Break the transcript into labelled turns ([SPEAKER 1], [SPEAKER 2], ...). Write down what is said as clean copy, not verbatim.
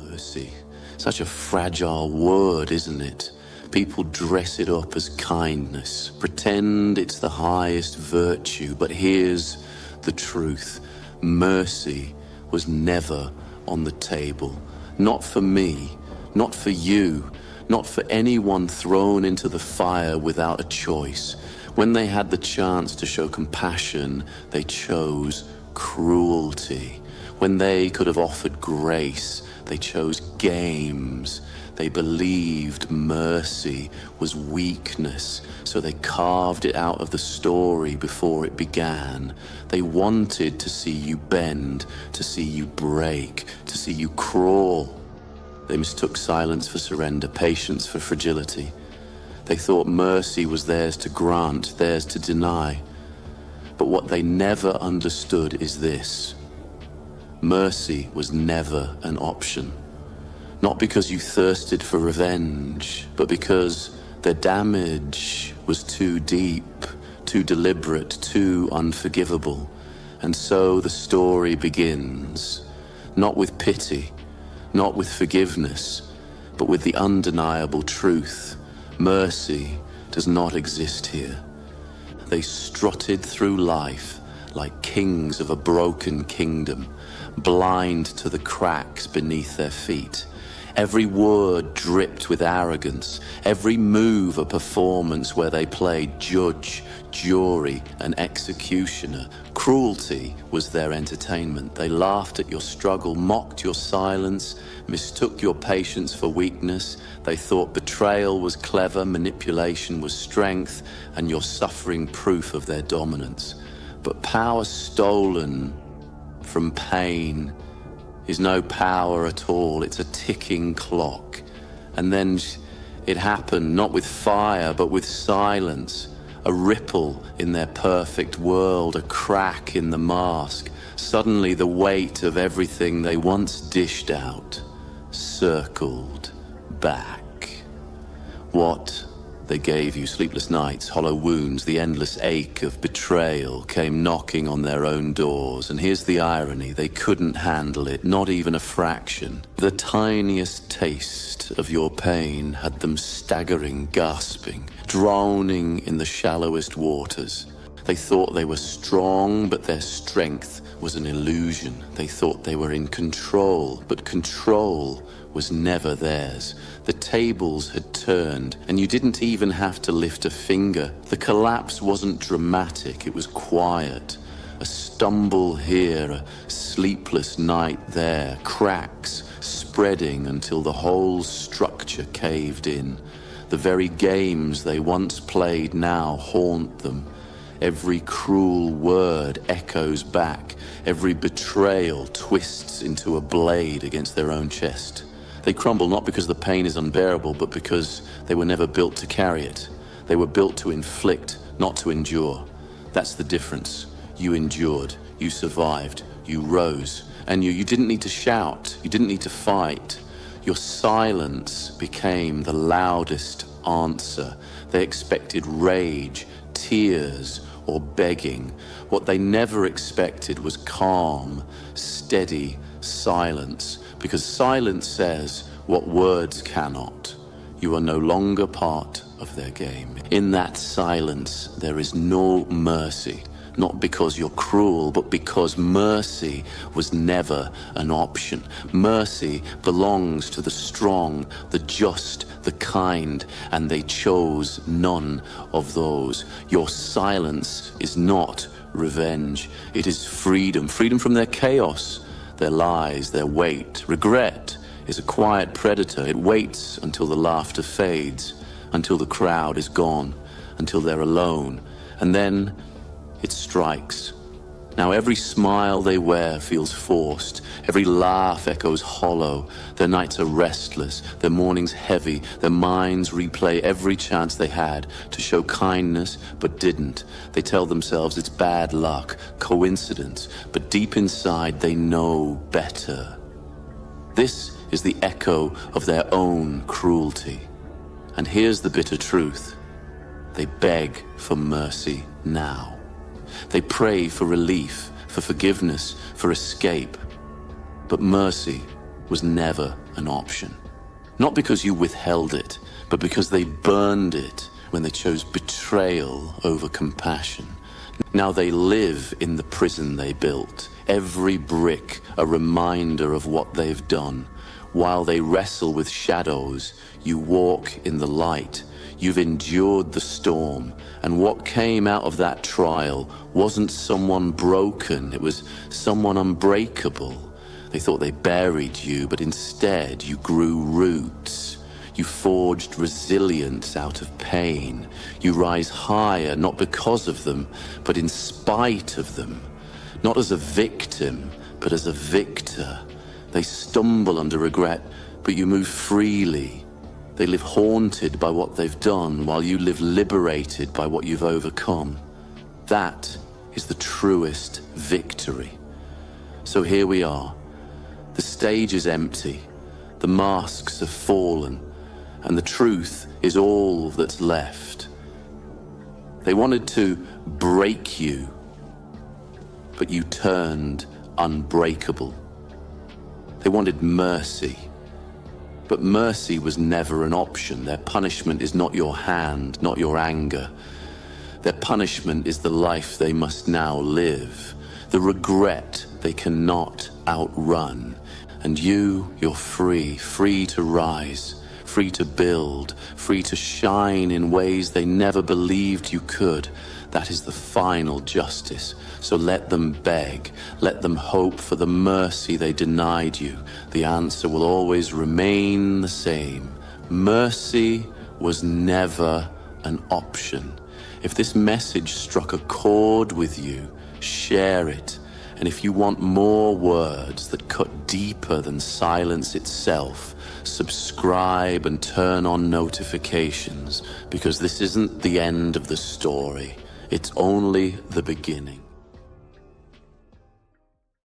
[SPEAKER 1] Mercy. Such a fragile word, isn't it? People dress it up as kindness, pretend it's the highest virtue, but here's the truth. Mercy was never on the table. Not for me, not for you, not for anyone thrown into the fire without a choice. When they had the chance to show compassion, they chose cruelty. When they could have offered grace, they chose games. They believed mercy was weakness, so they carved it out of the story before it began. They wanted to see you bend, to see you break, to see you crawl. They mistook silence for surrender, patience for fragility. They thought mercy was theirs to grant, theirs to deny. But what they never understood is this. Mercy was never an option. Not because you thirsted for revenge, but because the damage was too deep, too deliberate, too unforgivable. And so the story begins, not with pity, not with forgiveness, but with the undeniable truth. Mercy does not exist here. They strutted through life like kings of a broken kingdom, blind to the cracks beneath their feet. Every word dripped with arrogance, every move a performance where they played judge, jury, and executioner. Cruelty was their entertainment. They laughed at your struggle, mocked your silence, mistook your patience for weakness. They thought betrayal was clever, manipulation was strength, and your suffering proof of their dominance. But power stolen from pain is no power at all. It's a ticking clock. And then it happened, not with fire, but with silence. A ripple in their perfect world, a crack in the mask. Suddenly the weight of everything they once dished out circled back. What they gave you, sleepless nights, hollow wounds, the endless ache of betrayal, came knocking on their own doors. And here's the irony, they couldn't handle it, not even a fraction. The tiniest taste of your pain had them staggering, gasping, drowning in the shallowest waters. They thought they were strong, but their strength was an illusion. They thought they were in control, but control was never theirs. The tables had turned, and you didn't even have to lift a finger. The collapse wasn't dramatic, it was quiet. A stumble here, a sleepless night there, cracks spreading until the whole structure caved in. The very games they once played now haunt them. Every cruel word echoes back. Every betrayal twists into a blade against their own chest. They crumble not because the pain is unbearable, but because they were never built to carry it. They were built to inflict, not to endure. That's the difference. You endured, you survived, you rose, and you didn't need to shout, you didn't need to fight. Your silence became the loudest answer. They expected rage, tears, or begging. What they never expected was calm, steady silence, because silence says what words cannot. You are no longer part of their game. In that silence, there is no mercy, not because you're cruel, but because mercy was never an option. Mercy belongs to the strong, the just, the kind, and they chose none of those. Your silence is not revenge. It is freedom. Freedom from their chaos, their lies, their weight. Regret is a quiet predator. It waits until the laughter fades, until the crowd is gone, until they're alone, and then it strikes. Now every smile they wear feels forced. Every laugh echoes hollow. Their nights are restless, their mornings heavy. Their minds replay every chance they had to show kindness, but didn't. They tell themselves it's bad luck, coincidence, but deep inside they know better. This is the echo of their own cruelty. And here's the bitter truth. They beg for mercy now. They pray for relief, for forgiveness, for escape. But mercy was never an option. Not because you withheld it, but because they burned it when they chose betrayal over compassion. Now they live in the prison they built, every brick a reminder of what they've done. While they wrestle with shadows, you walk in the light. You've endured the storm, and what came out of that trial wasn't someone broken, it was someone unbreakable. They thought they buried you, but instead you grew roots. You forged resilience out of pain. You rise higher, not because of them, but in spite of them. Not as a victim, but as a victor. They stumble under regret, but you move freely. They live haunted by what they've done, while you live liberated by what you've overcome. That is the truest victory. So here we are. The stage is empty. The masks have fallen. And the truth is all that's left. They wanted to break you, but you turned unbreakable. They wanted mercy, but mercy was never an option. Their punishment is not your hand, not your anger. Their punishment is the life they must now live, the regret they cannot outrun. And you're free, free to rise, free to build, free to shine in ways they never believed you could. That is the final justice. So let them beg, let them hope for the mercy they denied you. The answer will always remain the same. Mercy was never an option. If this message struck a chord with you, share it. And if you want more words that cut deeper than silence itself, subscribe and turn on notifications, because this isn't the end of the story. It's only the beginning.